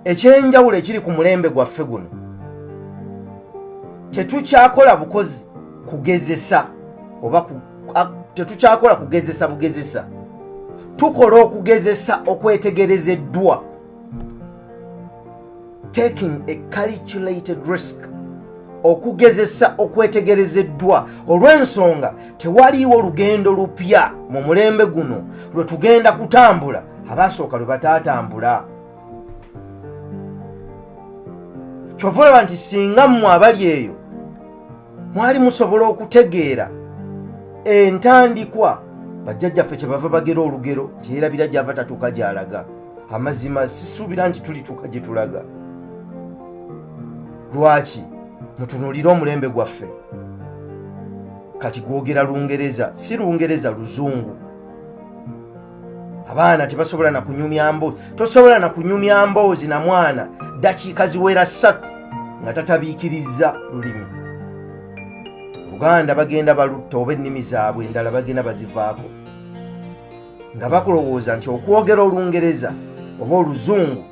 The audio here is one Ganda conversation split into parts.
ekyenjawulo ekiri ku mulembe gwaffe guno tetukyakola bukozi kugezesa oba tetukyakola kugezesa bugezesa, tukola okugezesa okwetegerezeddwa, taking a calculated risk, okugezesa okwetegerezeddwa olw'ensonga tewaliiwo lugendo lupya mu mulembe guno lwe tugenda kutambula abaasooka lwe bataatambula. Kyova olaba nti singa mmwe abali eyo mwali musobola okutegeera entandikwa bajjajjaffe kye bava bagera olugero nti yeerabira gy'ava tatuuka gy'alaga. Amazima sisuubira nti tulituuka gye tulaga. Lwaki? Mutunuulire omulembe gwaffe kati gwogera Lungereza, si Lungereza, Luzungu. Abaana tebasobola na kunyumya mboozi, tosobola na kunyumya mboozi na mwana dakiika ziwera 3 nga tatabiikiriza lulimi. Buganda bagenda balutta oba ennimi zaabwe endala bagenda bazivaako nga bakulowooza nti okwogera Olungereza oba Oluzungu,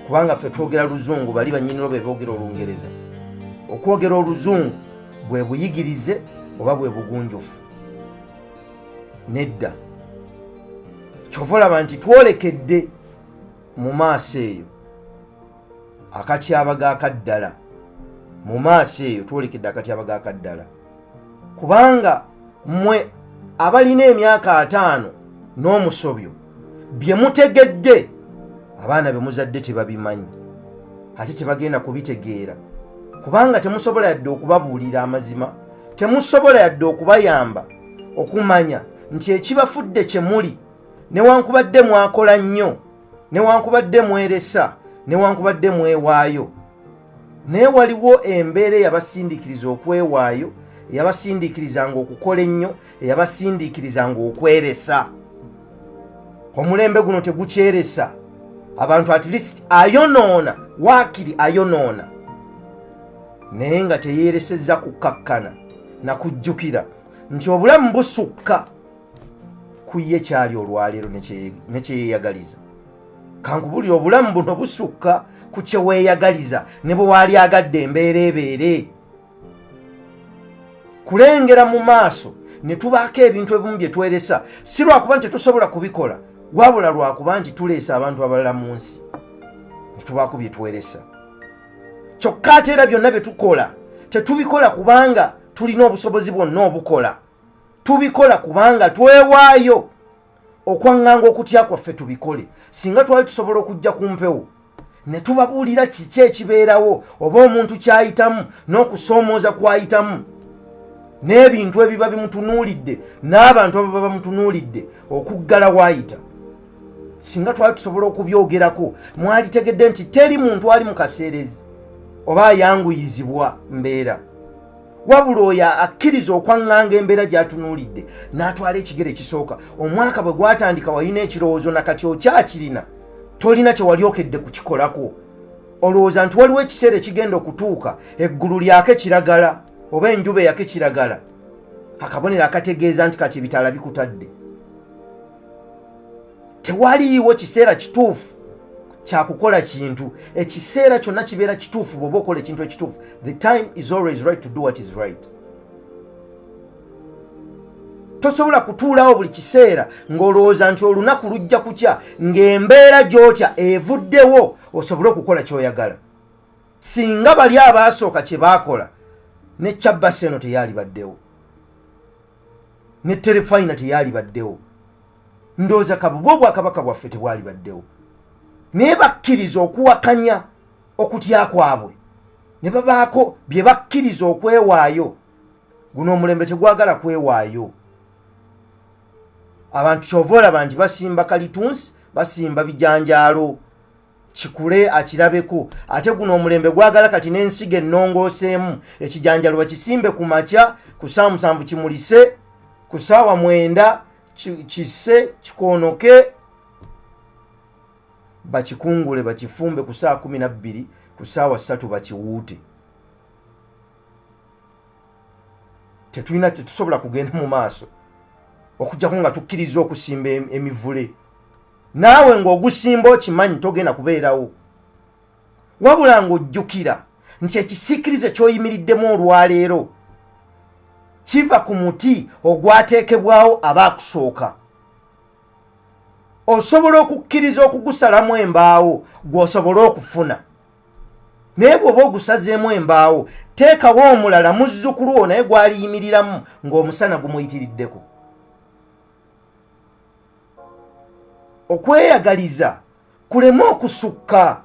kubanga ffe twogera Luzungu, bali bannyiniro be boogera Olungereza, okwogera Oluzungu bwe buyigirize oba bwe bugunjufu. Nedda. Kyova olaba nti twolekedde mu maaso eyo akatyabaga akaddala, mu maaso eyo twolekedde akatyabaga akaddala, kubanga mmwe abalina emyaka 5 n'omusobyo bye mutegedde abaana be muzadde tebabimanyi ate tebagenda kubitegeera, kubanga temusobola yadde okubabuulira amazima, temusobola yadde okubayamba okumanya nti ekibafudde kye muli, newankubadde mwakola nnyo, newankubadde mweresa, newankubadde mwewaayo, naye waliwo embeera eyabasindiikiriza okwewaayo, eyabasindiikirizanga okukola ennyo, eyabasindiikirizanga okweresa. Omulembe guno tegukyeresa abantu, at least ayonoona, waakiri ayonoona, naye nga teyeeresezza kukakkana na kujjukira nti obulamu busukka ku ye kyali olwaleero ne kyeyeeyagaliza. Kankubulira obulamu buno busukka ku kye weeyagaliza ne bwe waali agadde embeera ebeere. Kulengera mu maaso ne tubaako ebintu ebimu bye tweresa, si lwakuba nti tetusobola kubikola, wabula lwakuba nti tuleesa abantu abalala mu nsi ne tubaako bye tweresa. Kyokka ate era byonna bye tukola tetubikola kubanga tulina obusobozi bwonna obukola, tubikola kubanga twewaayo okwaŋŋanga okutya kwaffe tubikole. Singa twali tusobola okujja ku mpewo ne tubabuulira kiki ekibeerawo oba omuntu kyayitamu n'okusoomooza kwayitamu n'ebintu ebiba bimutunuulidde n'abantu ababa bamutunuulidde okuggala waayita, singa twali tusobola okubyogerako mwalitegedde nti teri muntu ali mu kaseerezi oba ayanguyizibwa mbeera, wabula oyo akkiriza okwaŋŋanga embeera gy'atunuulidde n'atwala ekigere ekisooka. Omwaka bwe gwatandika walina ekirowoozo nakati okyakirina, tolina kye walyokedde kukikolako. Olowooza nti waliwo ekiseera ekigenda okutuuka eggulu lyake kiragala oba enjuba yake kiragala, akabonero akategeeza nti kati ebitala bikutadde. Tewaliiwo kiseera kituufu kyakukola kintu, ekiseera kyonna kibeera kituufu bw'oba okola ekintu ekituufu. The time is always right to do what is right. Tosobola kutuulawo buli kiseera ng'olowooza nti olunaku lujja kukya ng'embeera gy'otya evuddewo osobole okukola ky'oyagala. Singa bali abaasooka kye baakola, ne Chabas eno teyalibaddewo, ne Terefayina teyalibaddewo, ndowooza kabubwe obwakabaka bwaffe tebwalibaddewo, naye bakkiriza okuwakanya okutya kwabwe ne babaako bye bakkiriza okwewaayo. Guno omulembe tegwagala kwewaayo. Abantu kyova olaba nti basimba kalitunsi, basimba bijanjaalo, kikule akirabeko. Ate guno omulembe gwagala kati n'ensigo ennongooseemu, ekijanjalo bakisimbe ku makya, ku ssaawa 7 kimulise, ku ssaawa 9 kisse kikoonoke, bakikungule bakifumbe ku ssaawa 12, ku ssaawa 3 bakiwuute. Tetusobola kugenda mu maaso okujjako nga tukkiriza okusimba emivule. Naawe ng'ogusimba okimanyi togenda kubeerawo. wabula ng'ojjukira nti ekisiikirize ky'oyimiriddemu olwaleero kiva ku muti ogwateekebwawo abaakusooka. Osobola okukkiriza okugusalamu embaawo gw'osobola okufuna, naye bw'oba ogusazeemu embaawo teekawo omulala muzzukulu wo naye gwaliyimiriramu ng'omusana gumuyitiriddeko. Okweyagaliza kuleme okusukka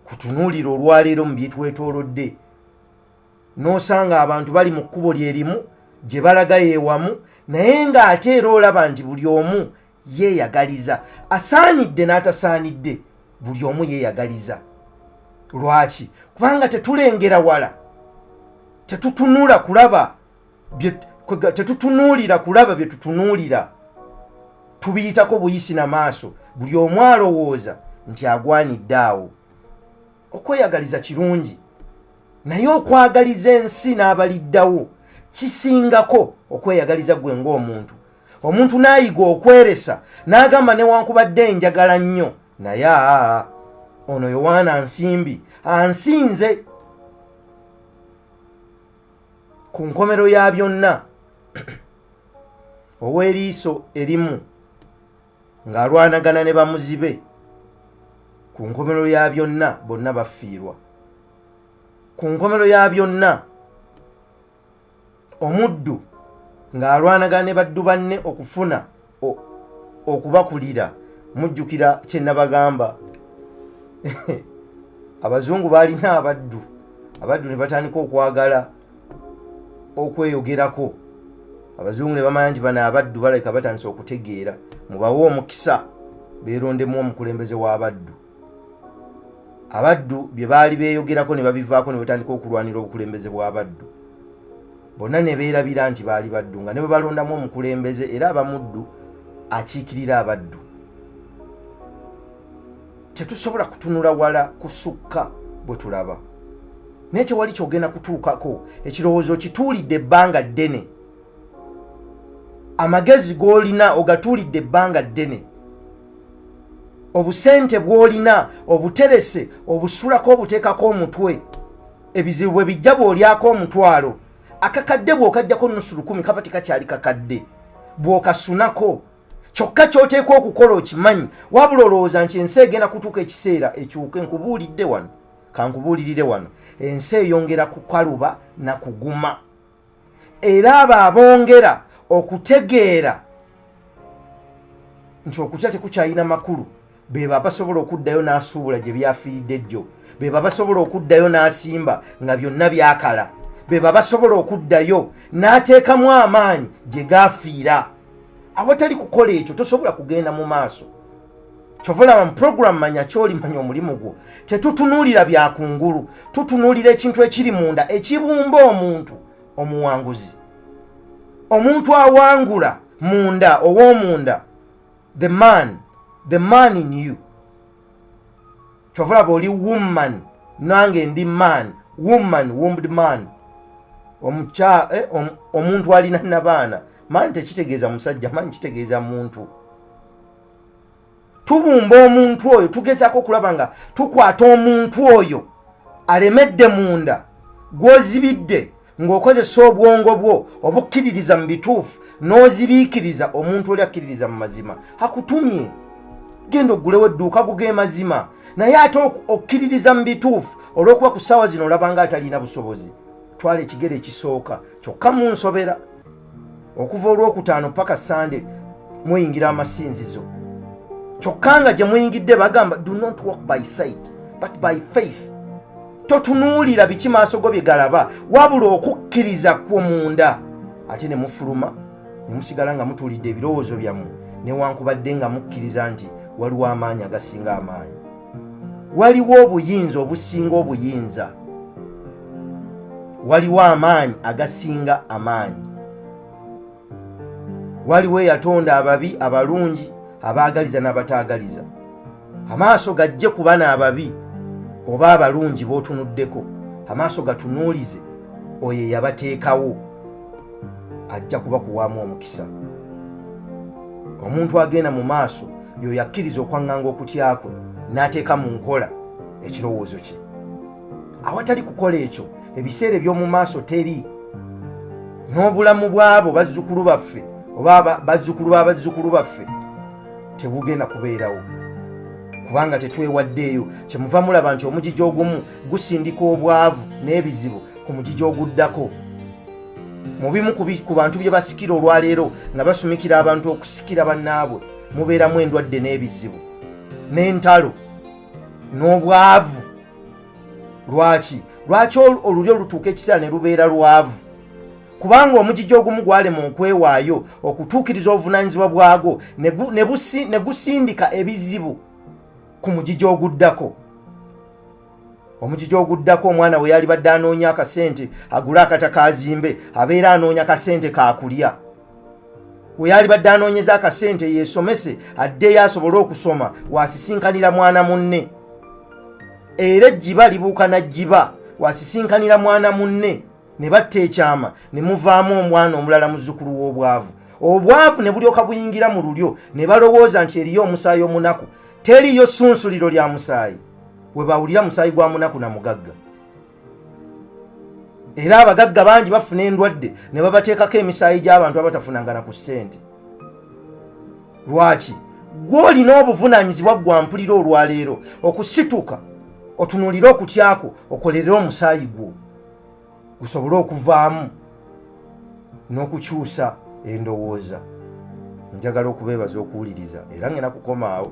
kutunuulira olwaleero mu byetwetoolodde n'osanga abantu bali mu kkubo lyerimu gye balaga yeewamu, naye ng'ate era olaba nti buli omu yeeyagaliza. Asaanidde n'atasaanidde buli omu yeeyagaliza. Lwaki? Kubanga tetulengera wala, tetutunuulira kulaba bye tutunuulira, tubiyitako buyisi na maaso. Buli omu alowooza nti agwanidde awo. Okweyagaliza kirungi, naye okwagaliza ensi n'abaliddawo kisingako okweyagaliza gwe ng'omuntu. Omuntu n'ayiga okweresa n'agamba newankubadde njagala nnyo, naye ono Yowaana Nsimbi ansinze. Ku nkomero ya byonna ow'eriiso erimu ng'alwanagana ne bamuzibe, ku nkomero ya byonna bonna bafiirwa. Ku nkomero ya byonna omuddu ng'alwanagana ne baddu banne okufuna okubakulira. Mujjukira kye nabagamba abazungu baalina abaddu ne batandika okwagala okweyogerako. Abazungu ne bamanya nti bano abaddu balabika batandise okutegeera, mubawe omukisa beerondemu omukulembeze w'abaddu. Abaddu bye baali beeyogerako ne babivaako ne batandika okulwanira obukulembeze bw'abaddu. Bonna ne beerabira nti baali baddu, nga ne bwe balondamu omukulembeze era abamuddu akiikirira abaddu. Tetusobola kutunula wala kusukka bwe tulaba, naye tewali kyogenda kutuukako. Ekirowoozo kituulidde ebbanga ddene, amagezi g'olina ogatuulidde ebbanga ddene, obusente bw'olina obuterese obusulako obuteekako omutwe. Ebizibu bwe bijja bw'olyako omutwalo, akakadde bw'okajjako nusu lukumi kaba tekakyali kakadde. Bw'okasunako kyokka ky'oteekwa okukola okimanyi, wabula olowooza nti ensi egenda kutuuka ekiseera ekyuke. Nkubuulidde wano, kankubuulirire wano, ensi eyongera kukaluba na kuguma, era abo abongera okutegeera nti okutya tekukyalina makulu beba abasobola okuddayo n'asuubula gye byafiiridde jjo, beba abasobola okuddayo n'asimba nga byonna byakala, beba abasobola okuddayo n'ateekamu amaanyi gye gaafiira. Awatali kukola ekyo tosobola kugenda mu maaso. Kyova olaba mu puroguramu Manya Ky'oli Manya Omulimu Gwo tetutunuulira byakungulu, tutunuulira ekintu ekiri munda ekibumba omuntu omuwanguzi, omuntu awangula munda, ow'omunda, the man in you. Kyova olaba oli woman, nange ndi man, woman, wombed man. Omuntu alina n'abaana. Man tekitegeeza musajja, man kitegeeza muntu. Tubumba omuntu oyo, tugezaako okulaba nga tukwata omuntu oyo alemedde munda, gw'ozibidde ng'okozesa obwongo bwo obukkiririza mu bituufu, n'ozibiikiriza omuntu oli akkiririza mu mazima. Akutumye genda oggulewo edduuka guge mazima, naye ate okkiririza mu bituufu olw'okuba ku ssaawa zino olaba nga atalina busobozi. Twala ekigere ekisooka kyokka mu nsobera. Okuva olwokutaano paka Sande muyingira amasinzizo, kyokka nga gye muyingidde bagamba do not walk by sight but by faith. Totunuulira biki maaso go bye galaba, wabula okukkiriza kwo munda. Ate ne mufuluma ne musigala nga mutuulidde ebirowoozo byammwe, newankubadde nga mukkiriza nti waliwo amaanyi agasinga amaanyi, waliwo obuyinza obusinga obuyinza, waliwo amaanyi agasinga amaanyi. Waliwo eyatonda ababi, abalungi, abaagaliza n'abataagaliza. Amaaso gajje ku bana ababi oba abalungi b'otunuddeko, amaaso gatunuulize oyo eyabateekawo, ajja kubakuwaamu omukisa. Omuntu agenda mu maaso y'oyo akkiriza okwaŋŋanga okutya kwe n'ateeka mu nkola ekirowoozo kye. Awatali kukola ekyo ebiseera eby'omu maaso teri, n'obulamu bw'abo bazzukulu baffe oba bazzukulu b'abazzukulu baffe tebugenda kubeerawo, kubanga tetwewaddeeyo. Kyemuva mulaba nti omugigi ogumu gusindika obwavu n'ebizibu ku mugigi oguddako. Mu bimu ku bantu bye basikira olwaleero nga basumikira abantu okusikira bannaabwe mubeeramu endwadde n'ebizibu n'entalo n'obwavu. Lwaki olulyo lutuuka ekiseera ne lubeera lwavu? Kubanga omugigi ogumu gwalema okwewaayo okutuukiriza obuvunaanyizibwa bwagwo ne gusindika ebizibu ku mugigi oguddako. Omugigi oguddako omwana we yali badde anoonya akasente agule akataka azimbe, abeera anoonya kasente kakulya. We yali badde anoonyeza akasente yeesomese addeyo asobole okusoma, wasisinkanira mwana munne. Era ejjiba libuuka na jjiba, wasisinkanira mwana munne ne batta ekyama ne muvaamu omwana omulala muzzukulu w'obwavu. Obwavu ne bulyoka buyingira mu lulyo ne balowooza nti eriyo omusaayi omunaku. Teriyo ssunsuliro lya musaayi we bawulira musaayi gwa munaku na mugagga. Era abagagga bangi bafuna endwadde ne babateekako emisaayi gy'abantu abatafunanga na ku ssente. Lwaki? Gw'olina obuvunaanyizibwa gwa mpulira olwaleero okusituka otunuulire okutyako okolerere omusaayi gwo gusobole okuvaamu n'okukyusa endowooza. Njagala okubeebaza okuwuliriza era ngenda kukomaawo.